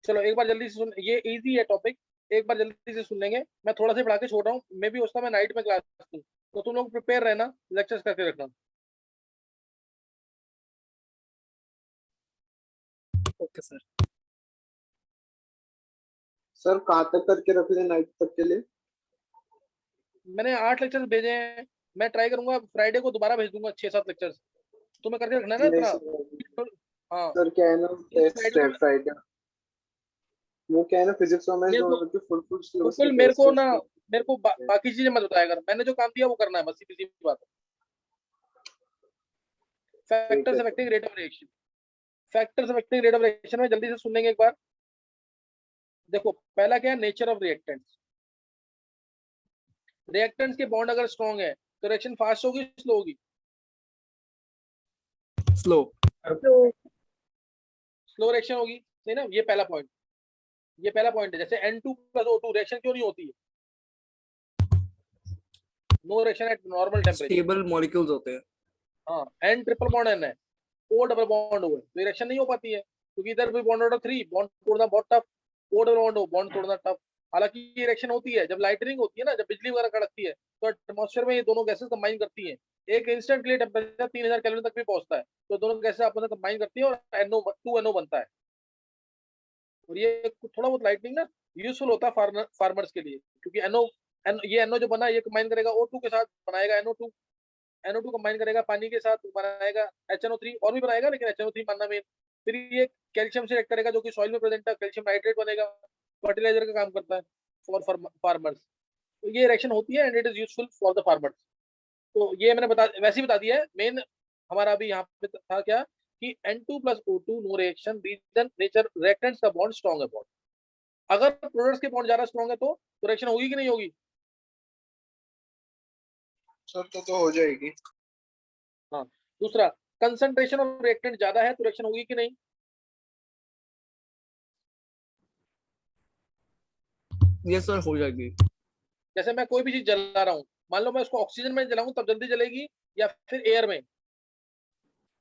चलो एक बार जल्दी से सुन, ये इजी है टॉपिक, एक बार जल्दी से सुन लेंगे। मैं थोड़ा सा पढ़ा के छोड़ रहा हूँ, मे भी उसका मैं नाइट में क्लास दूँ, तो तुम लोग प्रिपेयर रहना, लेक्चर्स करके रखना। Okay sir. सर कहाँ तक करके रख ले नाइट तक के लिए? मैंने 8 लेक्चर्स भेजे हैं, मैं ट्राई करूंगा फ्राइडे को दोबारा भेज दूंगा 6-7 लेक्चर्स, तुम्हें करके रखना है ना नहीं इतना। सर, हाँ सर क्या है ना, इस टेस्ट फ्राइडे है में फ्राइडे। वो क्या है ना, फिजिक्स और मैथ्स मेरे को, दोनों की फुल सिलेबस की मुकुल मेरे टेस्ट को है ना, उसको। मेरे को बाकी चीजें मत बताया कर, मैंने जो काम दिया वो करना है, बस सीधी सी बात है। ठीक फैक्टर्स है sir. Affecting rate of reaction, factors affecting rate of reaction में जल्दी से सुन लेंगे एक बार। देखो पहला क्या है, नेचर ऑफ रिएक्टेंट्स। रिएक्टेंट्स के बॉन्ड अगर स्ट्रॉन्ग है तो रिएक्शन फास्ट होगी स्लो होगी? स्लो। स्लो रिएक्शन होगी, सही ना, ये पहला पॉइंट, ये पहला पॉइंट है। जैसे N2+O2 रिएक्शन क्यों नहीं होती है? No reaction at normal temperature. Stable molecules होते हैं। हाँ, N ट्रिपल बॉन्ड N है, O डबल बॉन्ड O है, तो रिएक्शन नहीं हो पाती है, क्योंकि इधर भी बॉन्ड ऑर्डर 3, बॉन्ड तोड़ना बहुत tough, O double bond O, bond तोड़ना टफ। हालांकि ये रिएक्शन होती है जब लाइटनिंग होती है ना, जब बिजली वगैरह कड़कती है, तो एटमॉस्फेयर में ये दोनों गैसेस कंबाइन करती हैं, एक इंस्टेंट के लिए टेम्परेचर 3000 केल्विन तक भी पहुंचता है, तो दोनों गैसेस आपस में कंबाइन करती है और NO2NO बनता है। और ये थोड़ा बहुत लाइटनिंग ना यूजफुल होता है फार्मर्स के लिए, क्योंकि ये NO जो बना ये कंबाइन करेगा O2 के साथ, बनाएगा NO2 कंबाइन करेगा पानी के साथ, बनाएगा HNO3, और भी बनाएगा लेकिन HNO3 मानना मेन। फिर ये कैल्शियम से रिएक्ट करेगा, जो कि सॉइल में प्रेजेंट है, कैल्शियम नाइट्रेट बनेगा, फर्टिलाइजर का काम करता है फॉर फार्मर्स। तो ये रिएक्शन होती है and it is useful for the farmers. तो ये मैंने वैसे ही बता दिया है मेन। हमारा अभी यहाँ पे था क्या कि N2+O2 no reaction, reason nature reactants का बॉन्ड स्ट्रॉन्ग है बॉन्ड। अगर प्रोडक्ट्स के बॉन्ड ज्यादा स्ट्रॉन्ग है तो रिएक्शन होगी कि नहीं होगी? सर तो हो जाएगी। हाँ। दूसरा, कंसंट्रेशन ऑफ रिएक्टेंट ज्यादा है तो रिएक्शन होगी कि नहीं? ये सर हो जाएगी। जैसे मैं कोई भी चीज जला रहा हूँ, मान लो मैं उसको ऑक्सीजन में जलाऊं तब जल्दी जलेगी, या फिर एयर में?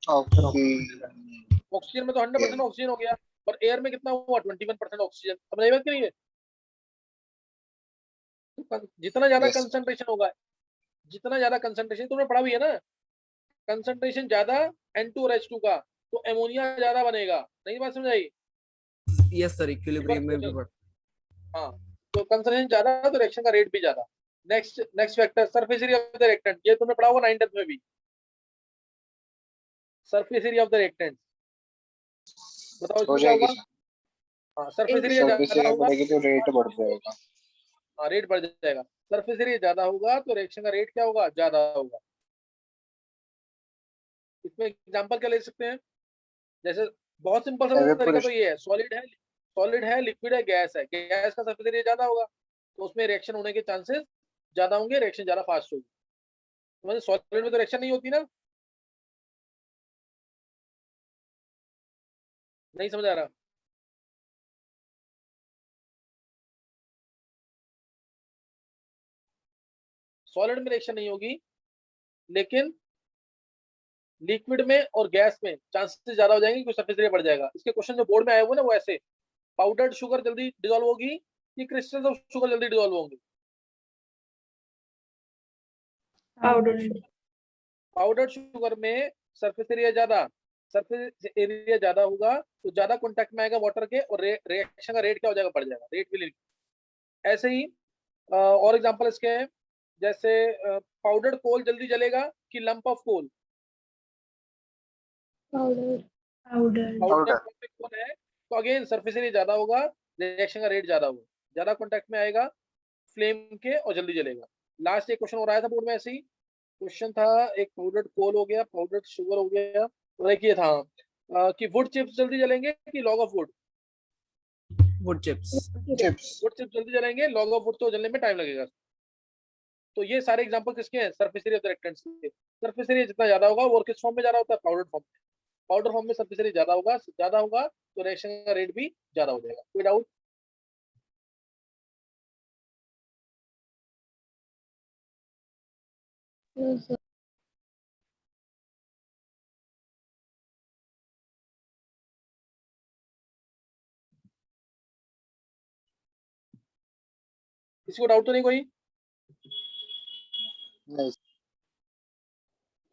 ऑक्सीजन में तो 100% ऑक्सीजन हो गया, और एयर में कितना हुआ, 21% ऑक्सीजन। समझ आई बात कि नहीं है? तो जितना ज्यादा यस। कंसंट्रेशन होगा, जितना ज्यादा कंसंट्रेशन, तुमने पढ़ा भी है ना, कंसंट्रेशन ज्यादा N2 और H2 का तो एमोनिया ज्यादा बनेगा। नहीं बात समझ आई? यस सर, एक बार इक्विलिब्रियम में भी बढ़। हाँ, तो कंसंट्रेशन ज्यादा तो रिएक्शन का रेट भी ज्यादा। Next next factor, surface area of the reactant, ये तुमने पढ़ा होगा 9th में भी, surface area of the reactant. बताओ हो इसमें क्या जाएगी होगा? सर। हाँ, सरफेस एरिया सर्विस ज्यादा एरिया होगा, बढ़ेगी तो रेट बढ़ जाएगा। हाँ रेट बढ़ जाएगा। सरफेस एरिया ज्यादा होगा तो रिएक्शन का रेट क्या होगा, ज्यादा होगा। इसमें एग्जांपल क्या ले सकते हैं? जैसे बहुत सिंपल सा तरीका तो एवेपोरेशन। ये है, सॉलिड है, लिक्विड है, गैस है, गैस का सरफेस एरिया ज्यादा होगा तो उसमें रिएक्शन होने के चांसेस ज्यादा होंगे, रिएक्शन ज्यादा फास्ट होगी। तो सॉलिड में तो रिएक्शन नहीं होती ना, नहीं समझ आ रहा? सॉलिड में रिएक्शन नहीं होगी, लेकिन लिक्विड में और गैस में चांसेस ज्यादा हो जाएंगे क्योंकि सरफेस एरिया बढ़ जाएगा। इसके क्वेश्चन जो बोर्ड में आए हुए ना वो ऐसे, पाउडर्ड शुगर जल्दी डिजोल्व होगी कि क्रिस्टल्स ऑफ शुगर जल्दी डिजोल्व होंगे? पाउडर्ड शुगर में सरफेस एरिया ज्यादा, सरफेस एरिया ज्यादा होगा तो ज्यादा कॉन्टेक्ट में आएगा वाटर के, और रिएक्शन का रेट क्या हो जाएगा, बढ़ जाएगा, रेट विल। ऐसे ही और एग्जांपल इसके हैं, जैसे पाउडर्ड कोल जल्दी जलेगा कि lump of coal? Powder powder. Coal है तो अगेन सरफेस एरिया ज्यादा होगा, रिएक्शन का रेट ज्यादा होगा, ज्यादा कॉन्टेक्ट में आएगा फ्लेम के और जल्दी जलेगा। लास्ट एक क्वेश्चन और आया था बोर्ड में ऐसे ही, क्वेश्चन था, एक पाउडर्ड कोल हो गया, पाउडर्ड शुगर हो गया, और एक ये था कि वुड चिप्स जल्दी जलेंगे कि log of would? Would chips. Chips. Would chips जल्दी जलेंगे, लॉग ऑफ वुड तो जलने में टाइम लगेगा। तो ये सारे एग्जांपल किसके हैं, surface area of the reactants के। सरफेस एरिया जितना ज्यादा होगा वो किस फॉर्म में ज्यादा होता है, पाउडर फॉर्म में। पाउडर फॉर्म में सरफेस एरिया ज्यादा होगा तो रिएक्शन का रेट भी ज्यादा हो जाएगा। कोई डाउट? किसी को डाउट तो नहीं कोई? नहीं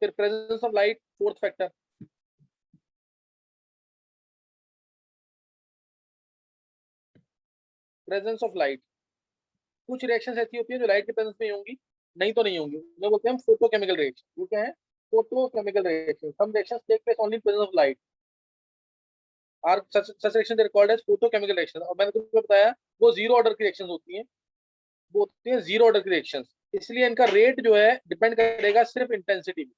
फिर presence of light, fourth factor. Presence of light, कुछ रिएक्शंस ऐसी होती है जो लाइट के प्रेजेंस में ही होंगी, नहीं तो नहीं होंगी, उन्हें बोलते हैं हम फोटोकेमिकल रिएक्शन। वो क्या है? Photochemical reaction. Some reactions take place only in presence of light, are such reaction they recalled as photochemical reaction. और मैंने तुमको बताया वो जीरो ऑर्डर की रिएक्शंस होती हैं, वो होती है जीरो ऑर्डर की रिएक्शंस, इसलिए इनका रेट जो है डिपेंड करेगा सिर्फ इंटेंसिटी पे।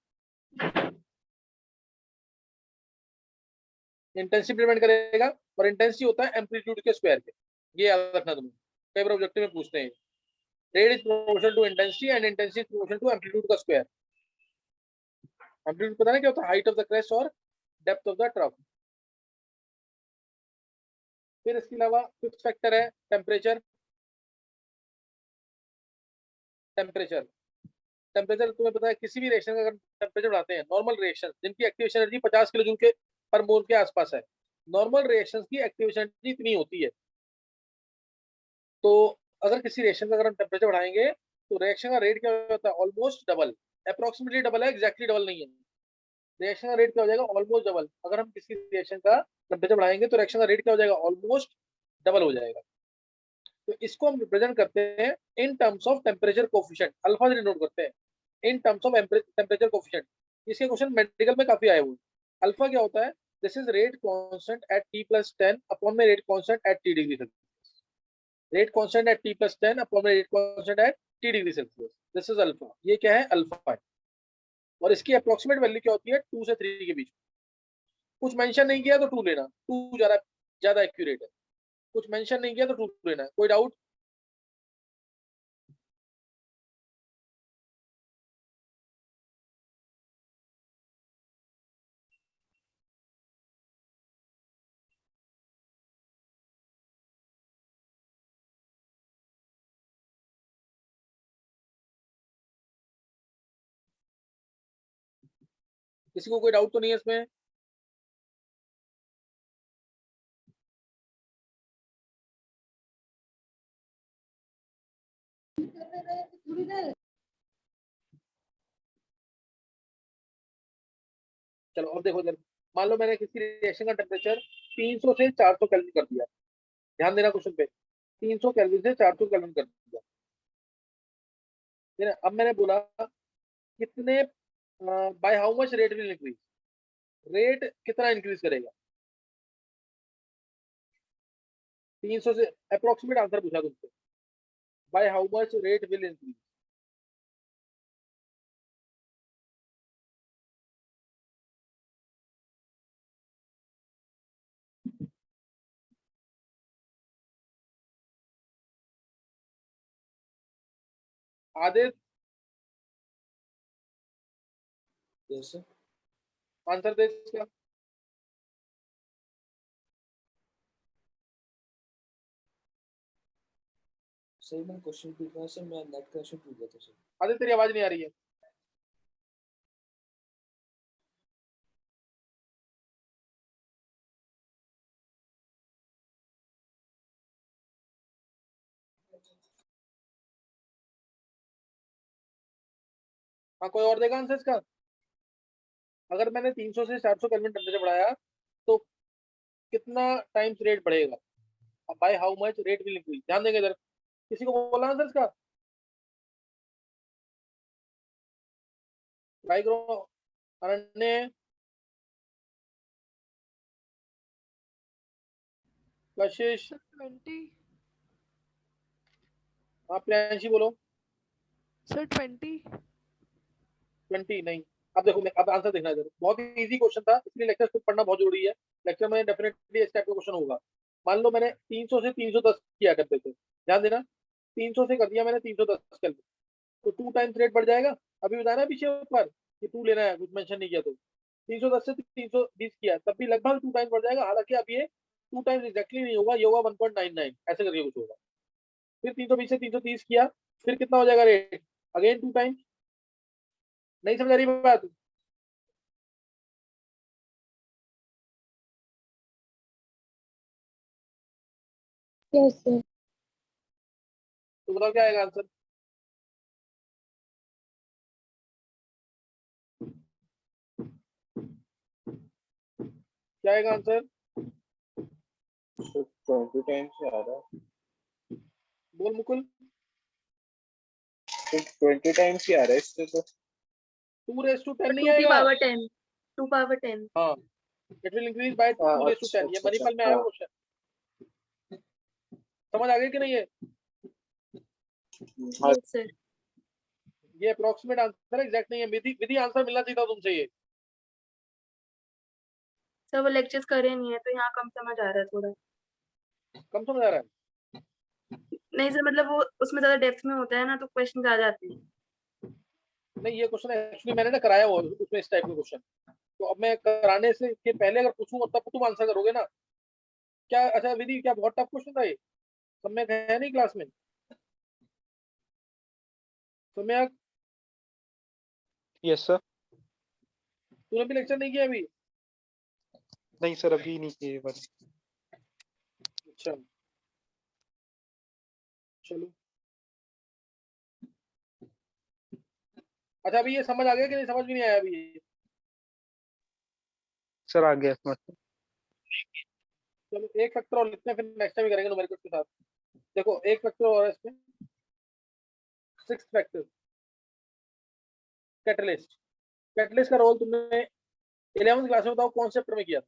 इंटेंसिटी डिपेंड करेगा, और इंटेंसिटी होता है एम्पलीट्यूड के स्क्वायर पे, ये याद रखना तुम्हें, कई बार ऑब्जेक्टिव में पूछते हैं। Rate is proportional to intensity and intensity is proportional to amplitude का स्क्वायर। एम्पलीट्यूड पता है क्या होता है? हाइट ऑफ द क्रेस्ट और डेप्थ ऑफ द ट्रफ। फिर इसके अलावा फिफ्थ फैक्टर है टेम्परेचर। टेम्परेचर टेम्परेचर तुम्हें पता है किसी भी रिएक्शन का अगर टेम्परेचर बढ़ाते हैं, नॉर्मल रिएक्शन जिनकी एक्टिवेशन एनर्जी 50 किलो जूल के पर मोल के आसपास है, नॉर्मल रिएक्शंस की एक्टिवेशन एनर्जी इतनी होती है। तो अगर किसी रिएक्शन का अगर हम टेम्परेचर बढ़ाएंगे तो रिएक्शन का रेट क्या होता है? ऑलमोस्ट डबल, अप्रोक्सीमेटली डबल है, एग्जैक्टली डबल नहीं है। रिएक्शन का रेट क्या हो जाएगा? Almost double. अगर हम किसी रिएक्शन का टेम्परेचर बढ़ाएंगे तो रिएक्शन का रेट क्या हो जाएगा? ऑलमोस्ट डबल हो जाएगा। तो इसको हम रिप्रेजेंट करते हैं in terms of temperature coefficient, alpha से डिनोट करते हैं in terms of temperature coefficient. इसके क्वेश्चन मेडिकल में काफी आए हुए। अल्फा क्या होता है? This is rate constant at T+10 upon में rate constant at T degree Celsius. Rate constant at T+10 upon में rate constant at T degree Celsius, this is alpha. ये क्या है? अल्फा है। और इसकी अप्रोक्सीमेट वैल्यू क्या होती है? 2 से 3 के बीच। कुछ मेंशन नहीं किया तो 2 लेना, 2 ज्यादा ज्यादा एक्यूरेट है। कुछ मेंशन नहीं किया तो 2 लेना है। कोई डाउट? किसी को कोई डाउट तो नहीं है इसमें? चलो अब देखो इधर, मान लो मैंने किसी रिएक्शन का टेम्परेचर 300 से 400 केल्विन कर दिया। ध्यान देना क्वेश्चन पे, 300 केल्विन से 400 केल्विन कर दिया, ठीक है? अब मैंने बोला कितने, by how much rate will increase, rate कितना इंक्रीज करेगा? 300 से अप्रोक्सीमेट आंसर पूछा तुमसे, by how much rate will increase. आधे Yes, sir. आंसर दे इसका। सर मैं क्वेश्चन पूछ रहा सर, मैं नेट कनेक्शन पूछ रहा था सर। आधे तेरी आवाज नहीं आ रही है। हाँ, कोई और देगा आंसर इसका? अगर मैंने 300 से 400 केल्विन टेम्परेचर बढ़ाया तो कितना टाइम्स रेट बढ़ेगा? By how much rate will increase, ध्यान देंगे इधर। किसी को बोला आंसर इसका? ट्राई करो। अनन्य, कशिश, सर 20। आप प्रियांशी बोलो। सर 20। 20 नहीं। अब देखो, मैं अब आंसर देखना इधर, बहुत ही इजी क्वेश्चन था, इसलिए लेक्चर खुद पढ़ना बहुत जरूरी है। लेक्चर में डेफिनेटली इस टाइप का क्वेश्चन होगा। मान लो मैंने 300 से 310 किया करते थे, ध्यान देना, 300 से कर दिया मैंने 310 कर दिया, तो 2 टाइम्स रेट बढ़ जाएगा। अभी बताया ना पीछे ऊपर कि 2 लेना है, कुछ मेंशन नहीं किया। तो 310 से 320 किया तब भी लगभग 2 टाइम्स बढ़ जाएगा। हालांकि अब ये 2 टाइम्स एग्जैक्टली नहीं होगा, ये होगा 1.99 ऐसे करके कुछ होगा। फिर 320 से 330 किया, फिर कितना हो जाएगा रेट? Again 2 times. नहीं समझ आ रही बात? Yes, sir. तो बताओ क्या आएगा आंसर? क्या आएगा आंसर? 20 टाइम्स से आ रहा है, बोल मुकुल। 20 टाइम्स ही आ रहा है इससे तो। 2 raised to 10 नहीं 2 की आएगा। Power 10, 2 power 10। हाँ, it will increase by 2 raised to 10। ये अच्छा, मणिपाल में आया हाँ। क्वेश्चन, समझ आ गई कि नहीं है? हाँ, यस सर। ये अप्रोक्सीमेट आंसर है, एग्जैक्ट नहीं है। विधि विधि आंसर मिलना चाहिए था तुमसे ये। सर वो लेक्चर्स करे नहीं है तो यहाँ कम समझ आ रहा है थोड़ा। कम समझ आ रहा है? नहीं सर, मतलब वो उसमें ज्यादा डेप्थ में होता है ना, तो क्वेश्चन आ जाते हैं। नहीं, ये क्वेश्चन एक्चुअली मैंने ना कराया हुआ उसमें इस टाइप के क्वेश्चन। तो अब मैं कराने से के पहले अगर पूछूंगा तब तुम आंसर करोगे ना। क्या अच्छा विधि, क्या बहुत टफ क्वेश्चन था ये? सम्यक है नहीं क्लास में? सम्यक, यस सर। तूने भी लेक्चर नहीं किया अभी? नहीं सर, अभी नहीं किए बस। अच्छा चलो। अच्छा अभी ये समझ आ गया कि नहीं? समझ भी नहीं आया अभी ये? सर आ गया समझ। चलो एक फैक्टर और लिखते हैं, फिर नेक्स्ट टाइम करेंगे न्यूमेरिकल के साथ। देखो एक फैक्टर और है इसमें, 6th फैक्टर, कैटलिस्ट। कैटलिस्ट का रोल तुमने 11th क्लास में बताओ कौन से चैप्टर में किया था?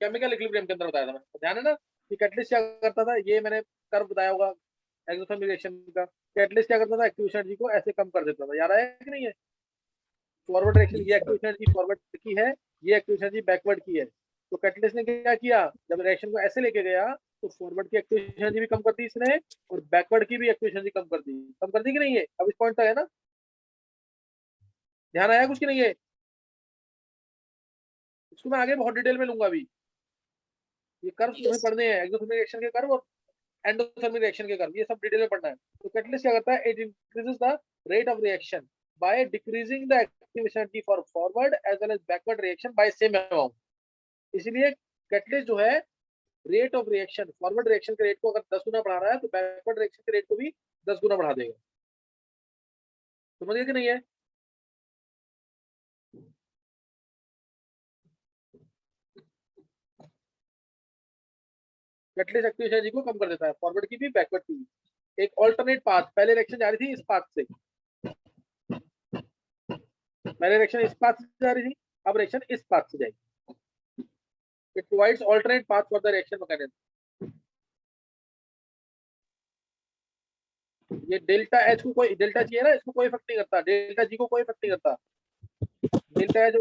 केमिकल इक्विलिब्रियम के अंदर बताया था मैंने, ध्यान है ना? कि कैटलिस्ट क्या करता था, ये मैंने कर्व बताया होगा एक्सोथर्मिक रिएक्शन का। कैटलिस्ट क्या करता था, एक्टिव एनर्जी को ऐसे कम कर देता था, याद आया कि नहीं है? फॉरवर्ड डायरेक्शन, ये एक्टिव एनर्जी फॉरवर्ड की है, ये एक्टिव एनर्जी बैकवर्ड की है। तो कैटलिस्ट ने क्या किया, जब रिएक्शन को ऐसे लेके गया तो फॉरवर्ड की एक्टिव एनर्जी भी कम कर दी इसने, और बैकवर्ड की भी एक्टिव एनर्जी कम कर दी कि नहीं है? अब इस पॉइंट तक है ना? ध्यान आया कुछ कि नहीं है? इसको मैं आगे बहुत डिटेल में लूंगा अभी। ये कर्व तुम्हें पढ़ने हैं, एक्सोथर्मिक रिएक्शन के कर्व और एंडोथर्मिक रिएक्शन के कर्व, ये सब डिटेल में पढ़ना है। तो कैटलिस्ट क्या करता है, it increases the rate of reaction by decreasing the active energy for forward as well as backward reaction by same amount. इसलिए कैटलिस्ट जो है, rate of reaction, forward reaction के रेट को अगर 10 गुना बढ़ा रहा है तो बैकवर्ड रिएक्शन के रेट को भी 10 गुना बढ़ा देगा। समझिए कि नहीं है? कैटलिस्ट एक्टिव एनर्जी को कम कर देता है, फॉरवर्ड की भी बैकवर्ड की भी। एक ऑल्टरनेट पाथ, पहले रिएक्शन जा रही थी इस पाथ से, पहले रिएक्शन इस पाथ से जा रही थी, अब रिएक्शन इस पाथ से जाएगी। It provides alternate path for the reaction mechanism. ये डेल्टा एच को कोई, डेल्टा जी है ना, इसको कोई इफेक्ट नहीं करता, डेल्टा जी को कोई इफेक्ट नहीं करता। डेल्टा एच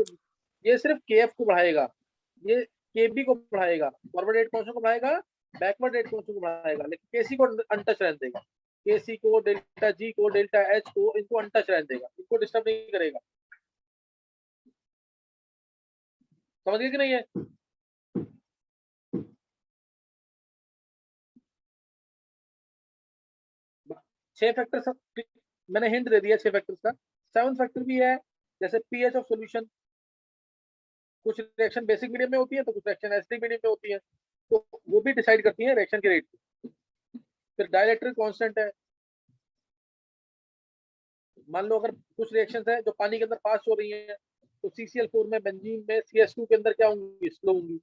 ये सिर्फ के एफ को बढ़ाएगा, ये के बी को बढ़ाएगा, फॉरवर्ड रेट कॉन्स्टेंट को बढ़ाएगा, बैकवर्ड रेट कॉन्स्टेंट को बढ़ाएगा, लेकिन केसी को अनटच रहने देगा। केसी को, डेल्टा जी को, डेल्टा एच को, इनको अनटच रहने देगा, इनको डिस्टर्ब नहीं करेगा। समझ गए कि नहीं है? छह फैक्टर सब मैंने हिंट दे दिया, 6 फैक्टर्स का। 7th फैक्टर भी है, जैसे पीएच ऑफ सॉल्यूशन। कुछ रिएक्शन बेसिक मीडियम में होती है तो कुछ रिएक्शन एसिडिक मीडियम में होती है, तो वो भी डिसाइड करती है रिएक्शन के रेट को। फिर डाइलेक्ट्रिक कांस्टेंट है, मान लो अगर कुछ रिएक्शन है जो पानी के अंदर पास हो रही है, तो CCl4 में, बेंजीन में, CS2 के अंदर क्या होंगी, स्लो होंगी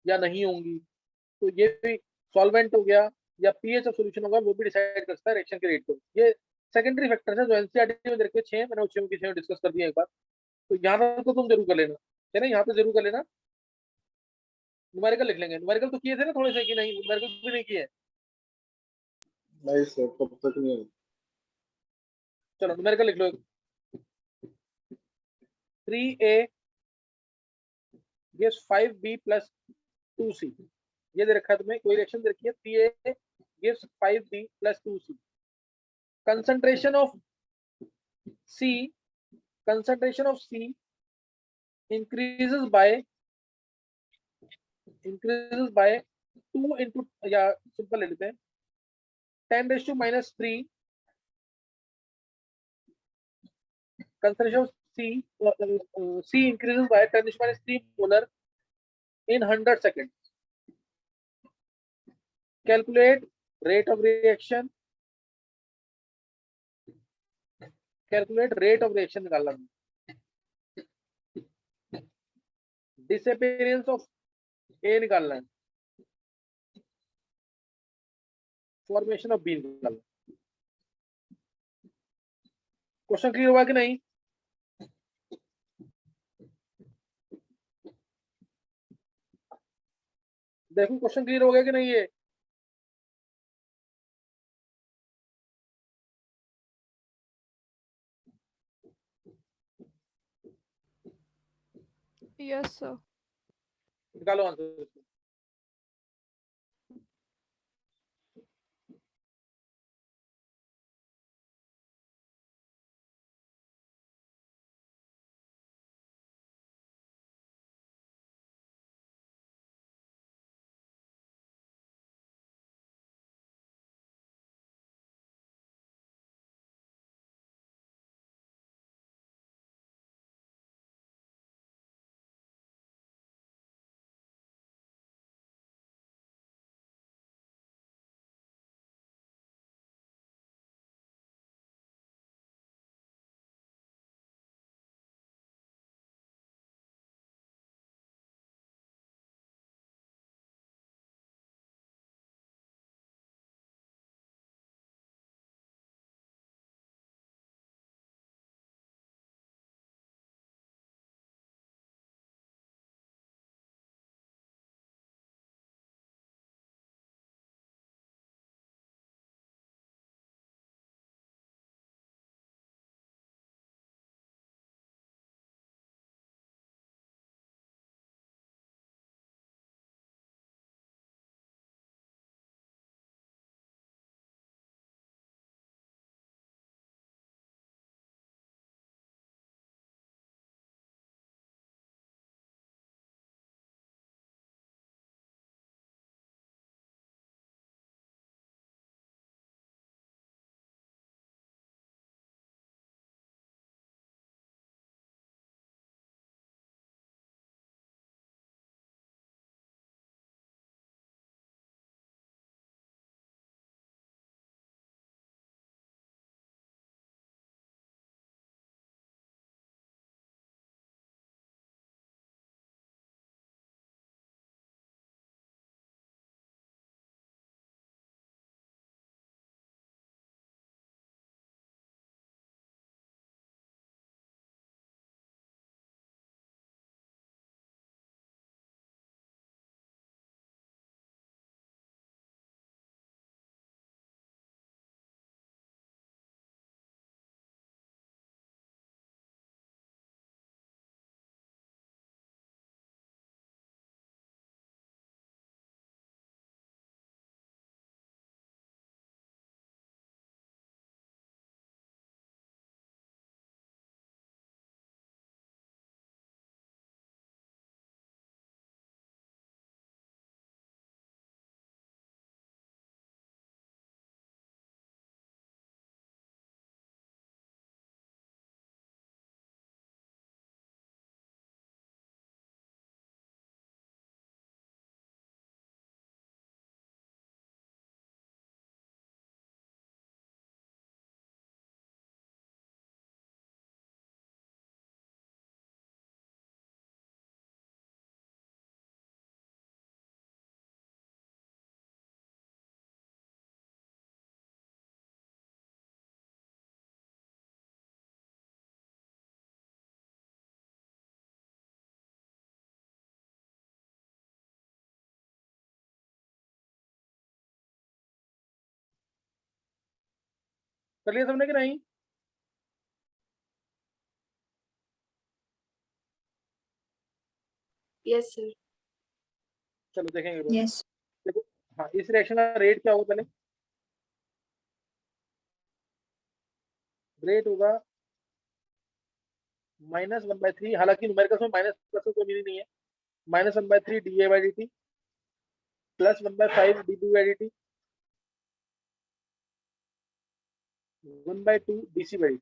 या नहीं होंगी। तो ये भी सॉल्वेंट हो गया या पीएच ऑफ सॉल्यूशन होगा, वो भी डिसाइड करता है रिएक्शन के रेट को। ये सेकेंडरी फैक्टर्स है जो एनसीईआरटी में देखते हैं, मैंने वो 6 डिस्कस कर दिया एक बार। तो यहाँ पर तो तुम जरूर कर लेना है ना, यहाँ पे जरूर कर लेना। न्यूमेरिकल लिख लेंगे, न्यूमेरिकल तो किए थे ना थोड़े से, कि नहीं? न्यूमेरिकल भी नहीं किए? नहीं सर, तब तक नहीं। चलो न्यूमेरिकल लिख लो। 3A gives 5B plus 2C। ये दे रखा है तुम्हें, कोई रिएक्शन दे रखी है, 3A gives 5B plus 2C। concentration of C increases by 2 into, या सिंपल ले लेते हैं, 10⁻³ concentration of C increases by 10⁻³ molar in 100 seconds. Calculate rate of reaction. Calculate rate of reaction निकालना. Disappearance of A निकालना है. Formation of B निकालना. Question clear हुआ कि नहीं? देखो क्वेश्चन क्लियर हो गया कि नहीं? ये Yes, sir. निकालो आंसर. कर लिया सबने कि नहीं? Yes, sir. चलो देखेंगे. Yes. देखो हाँ, इस रिएक्शन का रेट क्या होगा? पहले रेट होगा -1/3. हालांकि न्यूमेरिकल्स में माइनस प्लस का कोई मीनिंग नहीं है. -1/3 dA/dt प्लस 1/5 dB/dt 1/2 dC/dt.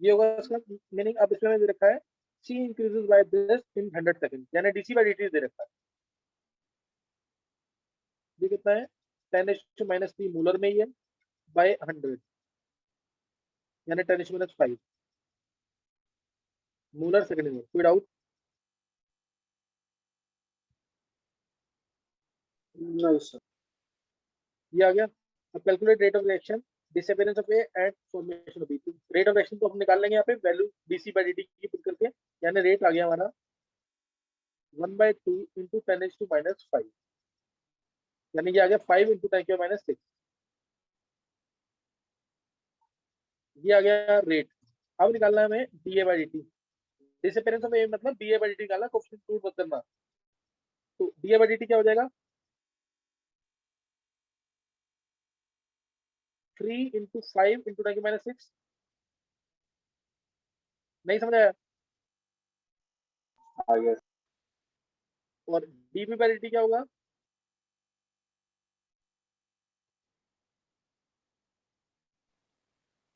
ये होगा इसका मीनिंग. अब इसमें दे रखा है C increases by this in 100 seconds, यानी dc by dt दे रखा है। ये कितना है 10⁻³ मोलर में ही है by 100, यानी 10⁻⁵ मोलर सेकंड में। कोई डाउट? No, sir. ये आ गया। अब calculate rate of reaction, disappearance of A and formation of B. Rate of reaction तो हम निकाल लेंगे यहाँ पे वैल्यू dc by dt की पुट करके, यानी रेट आ गया हमारा 1/2 इंटू 10⁻⁻⁵, यानी ये आ गया 5 इंटू 10⁻⁻⁶। ये आ गया रेट। अब निकालना है हमें dA by dt। Disappearance of A मतलब dA by dt निकालना, कोएफिशिएंट टू मत करना। तो dA by dt क्या हो जाएगा 3 इंटू 5 इंटू 10⁻⁶। नहीं समझ आया? आ गया। और dB by dt क्या होगा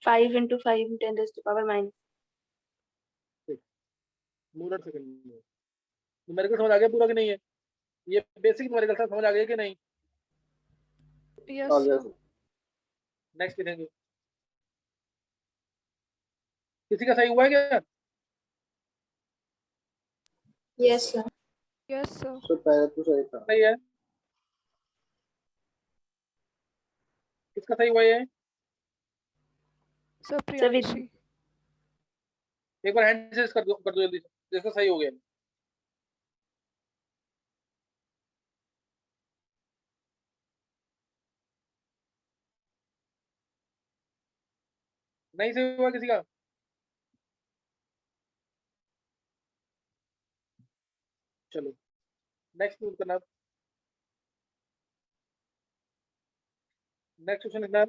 5 into 5 10 raised to power minus। Molar second में। न्यूमेरिकल समझ आ गया पूरा कि नहीं है? ये बेसिक न्यूमेरिकल था, समझ आ गया कि नहीं? Yes, आ गया sir. sir. नेक्स्ट देखेंगे। किसी का सही हुआ है क्या? Yes sir। Yes, sir. So पहले तो सही था। सही है। किसका सही हुआ है? Sir, Sir, Priyanshi. एक बार हैंड रेज कर दो जल्दी से, जैसा सही हो गया। नहीं सही हुआ किसी का? चलो नेक्स्ट नोट करना। नेक्स्ट क्वेश्चन लिखना है।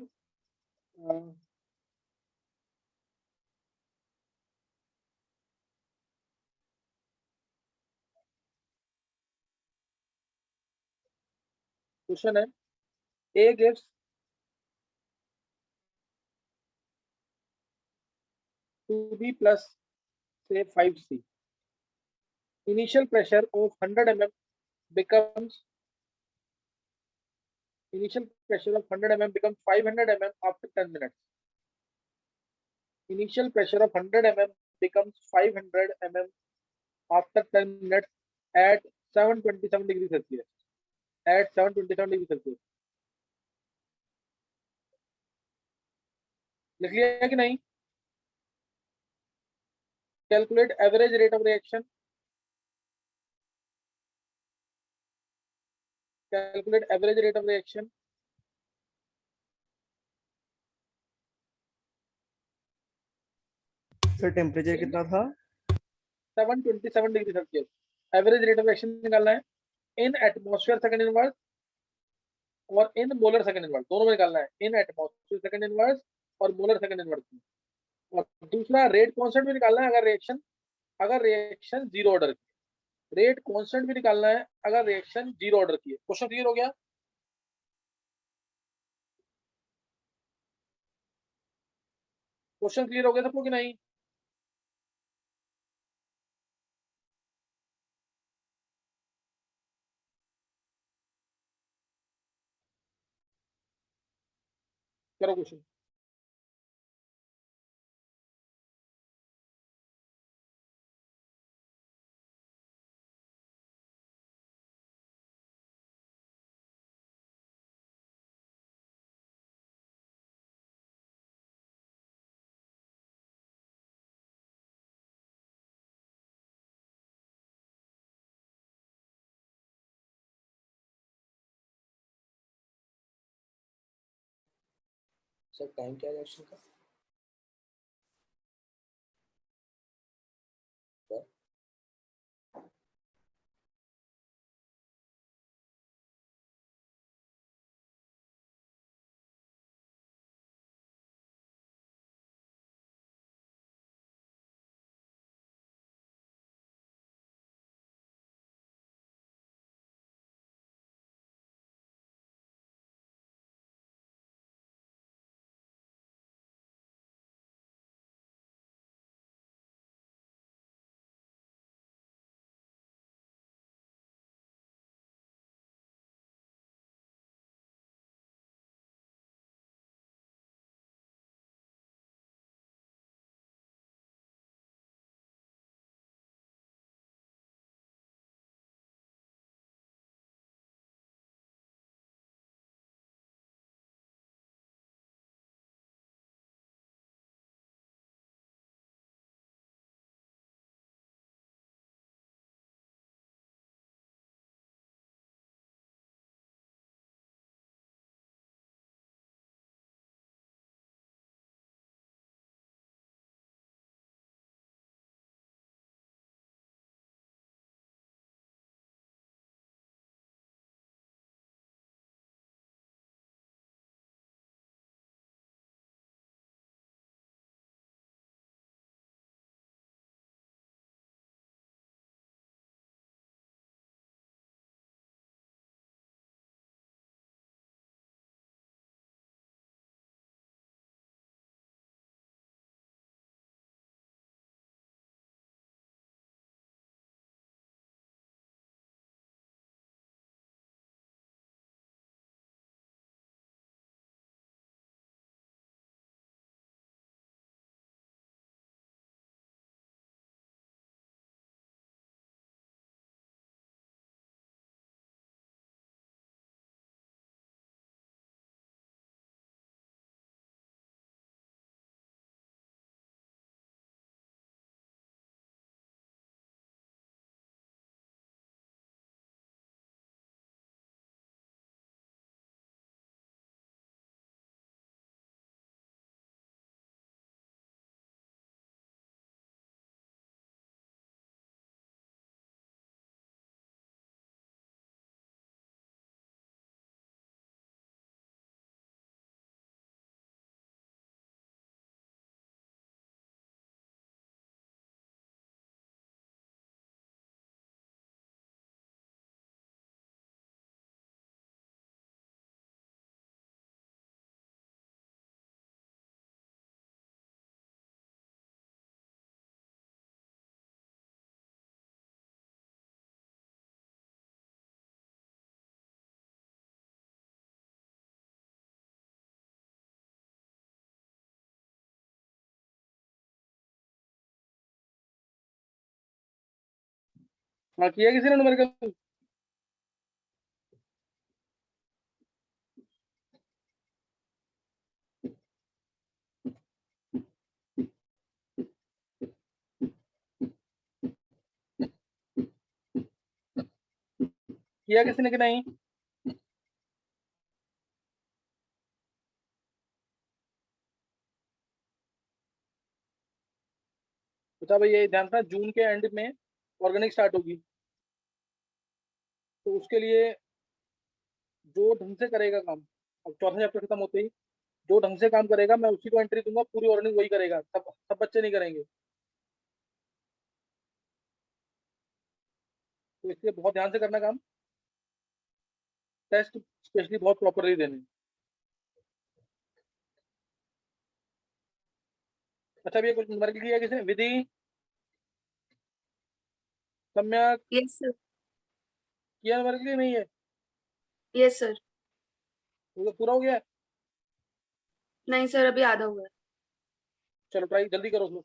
क्वेश्चन है A gives 2B plus say 5C. Initial pressure of 100 mm becomes 500 mm after 10 minutes. Initial pressure of 100 mm becomes 500 mm after 10 minutes at 727 degrees Celsius. At 727 degrees Celsius. लिख लिया कि नहीं? Calculate average rate of reaction. Calculate average rate of reaction. Sir temperature कितना था? 727 degree Celsius. Average rate of reaction निकालना है इन atmosphere second inverse और इन molar second inverse, दोनों में निकालना है। इन एटमॉस्फेयर सेकंड इनवर्स और मोलर सेकंड इनवर्स में। और दूसरा रेट कांस्टेंट भी निकालना है अगर रिएक्शन जीरो ऑर्डर की। रेट कांस्टेंट भी निकालना है अगर रिएक्शन जीरो ऑर्डर की है। क्वेश्चन क्लियर हो गया? क्वेश्चन क्लियर हो गया सबको कि नहीं? करो क्वेश्चन। सर टाइम क्या है रिएक्शन का? हाँ किया किसी ने न्यूमेरिकल? किया किसी ने कि नहीं? अच्छा भाई ये ध्यान रखना, जून के एंड में ऑर्गेनिक स्टार्ट होगी, तो उसके लिए जो ढंग से करेगा काम, अब चौथा चैप्टर खत्म होते ही जो ढंग से काम करेगा मैं उसी को एंट्री दूंगा, पूरी ऑर्गेनिक वही करेगा, सब सब बच्चे नहीं करेंगे। तो इसलिए बहुत ध्यान से करना काम, टेस्ट स्पेशली बहुत प्रॉपरली देने। अच्छा भैया कुछ न्यूमेरिकल किया किसी ने? विधि, सम्यक, यस सर। किया न्यूमेरिकल नहीं है? Yes sir. तो पूरा हो गया है? नहीं सर, अभी आधा हुआ है। चलो ट्राई जल्दी करो उसको।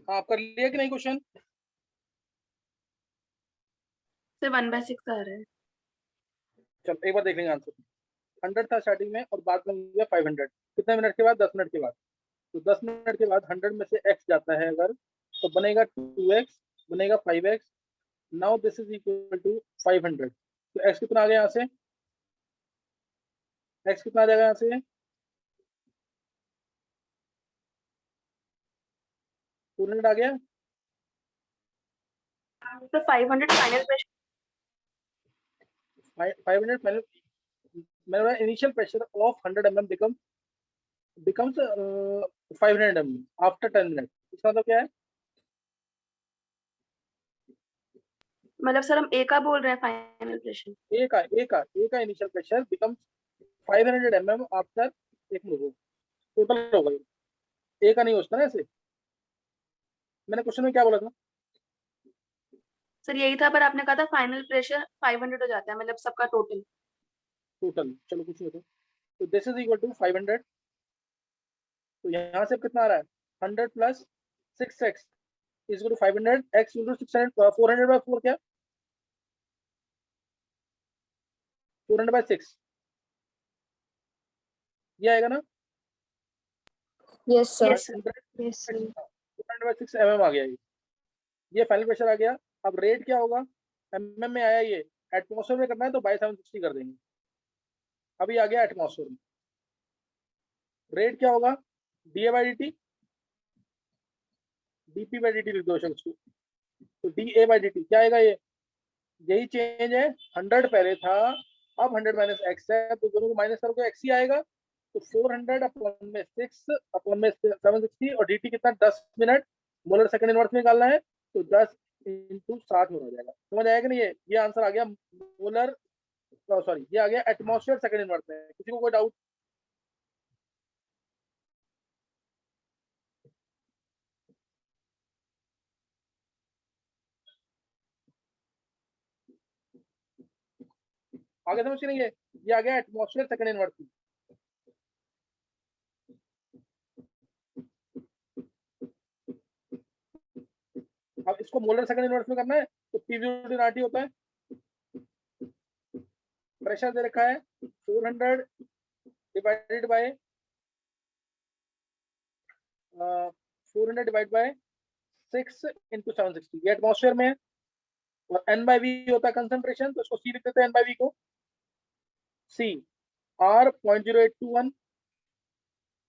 हाँ, आप कर लिया कि नहीं क्वेश्चन? सर 1/6 आ रहा है। चल एक बार देख लेंगे आंसर। 100 था स्टार्टिंग में और बाद में हो गया 500। कितने मिनट के बाद? 10 मिनट के बाद। तो 10 मिनट के बाद 100 में से x जाता है अगर, तो बनेगा 2x, बनेगा 5x। Now this is equal to 500। तो x कितना आ गया यहाँ से? x कितना आ जाएगा यहाँ से? 200 आ गया। तो 500 फाइनल प्रेशर। 500 मैंने initial pressure of 100 mm becomes 500 mm after 10 minute. इसका मतलब क्या है? मतलब सर हम ए का बोल रहे हैं फाइनल प्रेशर। ए का initial pressure becomes 500 mm after, एक मिनट टोटल होगा, ए का नहीं होता ना ऐसे। मैंने क्वेश्चन में क्या बोला था? सर यही था, पर आपने कहा था फाइनल प्रेशर 500 हो जाता है, मतलब सबका टोटल। टोटल चलो कुछ नहीं होता, तो दिस इज इक्वल टू 500, तो यहाँ से कितना आ रहा है 100 plus 6x is equal to 500, x equal to 600, 400 by 4 क्या 400 बाय 6 ये आएगा ना? Yes, sir. Yes sir. 100 Yes, sir. 400 by 6 mm आ गया ये फाइनल प्रेशर आ गया। अब रेट क्या होगा, mm में आया, ये एटमॉस्फेयर में करना है तो बाय 760 कर देंगे। अभी आ गया एटमॉस्फेयर में, रेट क्या होगा D A by D T, DP by D T लिख दो उसको, तो D A by D T क्या आएगा, ये यही चेंज है, 100 पहले था, अब 100 माइनस एक्स है, तो दोनों को माइनस करोगे एक्स ही आएगा, तो 400 अपॉन में 6 अपॉन में 760, और dt कितना 10 मिनट मोलर सेकंड इनवर्स में निकालना है, तो 10 इंटू 60 हो जाएगा। समझ आएगा नहीं? ये आंसर आ गया मोलर, सॉरी ये आ गया एटमॉस्फेयर सेकंड इनवर्स में। किसी को कोई डाउट? आगे समझ नहीं है, ये आ गया एटमॉस्फेयर सेकंड इनवर्स में। अब इसको मोलर सेकंड इनवर्स में करना है तो पीवी आरटी होता है, प्रेशर दे रखा है 400 divided by 400 divide by 6 into 760, ये एटमॉस्फेयर में है, और एन बाई वी होता है कंसंट्रेशन, तो इसको सी लिख देते हैं, एन बाई वी को सी आर 0.0821,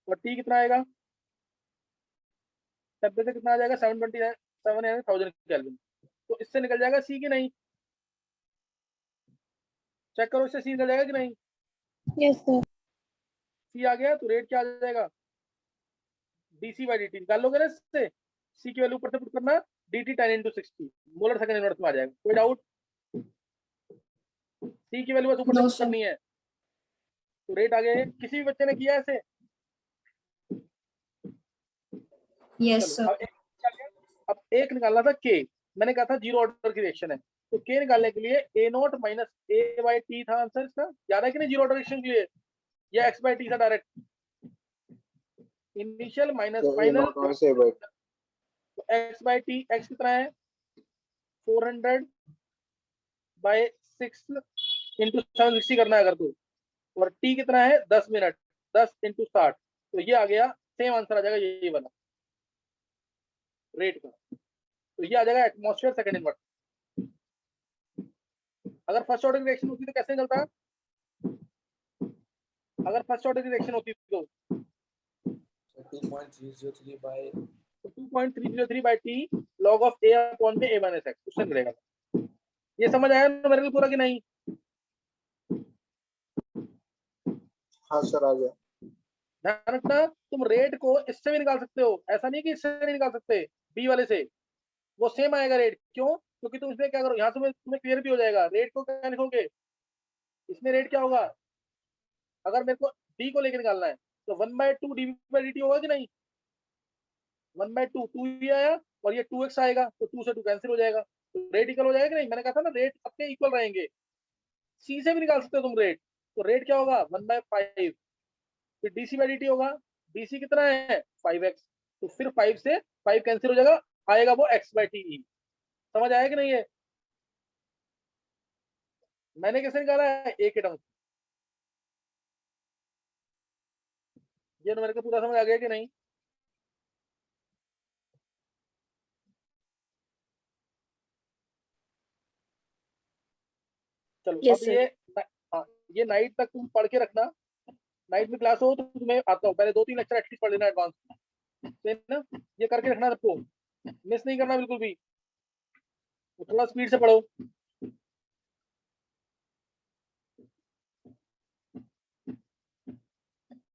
और टी कितना आएगा, टेम्परेचर कितना आ जाएगा 727,000 केल्विन। तो इससे निकल जाएगा सी की नहीं, चेक करो इससे सी निकल जाएगा कि नहीं? Yes, sir. सी आ गया, तो रेट क्या आ जाएगा डीसी बाई डी टी, निकाल लोगे ना इससे, सी की वैल्यू ऊपर से पुट करना, dt 10 into 60 molar second inverse में आ जाएगा। कोई डाउट? सी की वैल्यू बस ऊपर से पुट करनी है, तो रेट आ गया। किसी भी बच्चे ने किया ऐसे? Yes, चलो sir. अब एक निकालना था के, मैंने कहा था जीरो ऑर्डर की रिएक्शन है, तो के निकालने के लिए A not minus A by T था आंसर इसका, याद है कि नहीं? जीरो ऑर्डर रिएक्शन के लिए या एक्स बाई टी था डायरेक्ट, इनिशियल माइनस फाइनल, तो एक्स बाई टी, एक्स कितना है 400 बाय 6 इंटू 760 करना है अगर तो, और टी कितना है 10 मिनट, 10 इंटू 60, तो ये आ गया सेम आंसर आ जाएगा ये वाला रेट का, तो ये आ जाएगा एटमॉस्फेयर सेकंड इनवर्स। अगर फर्स्ट ऑर्डर की रिएक्शन होती तो कैसे निकलता है? अगर फर्स्ट ऑर्डर की रिएक्शन होती तो 2.303 by 2.303 by T log of a upon में a माइनस x, उससे मिलेगा। ये समझ आया न्यूमेरिकल पूरा कि नहीं? हाँ सर आ गया। ध्यान रखना, तुम रेट को इससे भी निकाल सकते हो, ऐसा नहीं कि इससे नहीं निकाल सकते, बी वाले से वो सेम आएगा रेट। क्यों? क्योंकि तुम इसमें क्या करो, यहाँ से तुम्हें क्लियर भी हो जाएगा, रेट को क्या लिखोगे, इसमें रेट क्या होगा, अगर मेरे को डी को लेकर निकालना है तो 1/2 डी बाई डी टी होगा कि नहीं, 1/2 2 ही आया, और ये 2x आएगा, तो 2 से 2 कैंसिल हो जाएगा, तो रेट इक्वल हो जाएगा कि नहीं? मैंने कहा था ना रेट अपने इक्वल रहेंगे, सी से भी निकाल सकते हो तुम रेट, तो रेट क्या होगा 1/5, फिर डीसी बाई डी टी होगा, डीसी कितना है 5x, तो फिर 5 से 5 कैंसिल हो जाएगा, आएगा वो x बाई टी। समझ आया कि नहीं? है मैंने कैसे निकाला है ए के टर्म, ये मेरे को पूरा समझ आ गया कि नहीं? चलो Yes, अब sir. ये नाइट तक तुम पढ़ के रखना, नाइट में क्लास हो तो तुम्हें आता हूँ, पहले 2-3 लेक्चर एटलीस्ट पढ़ लेना एडवांस से ना, ये करके रखना सबको, मिस नहीं करना बिल्कुल भी, तो थोड़ा स्पीड से पढ़ो।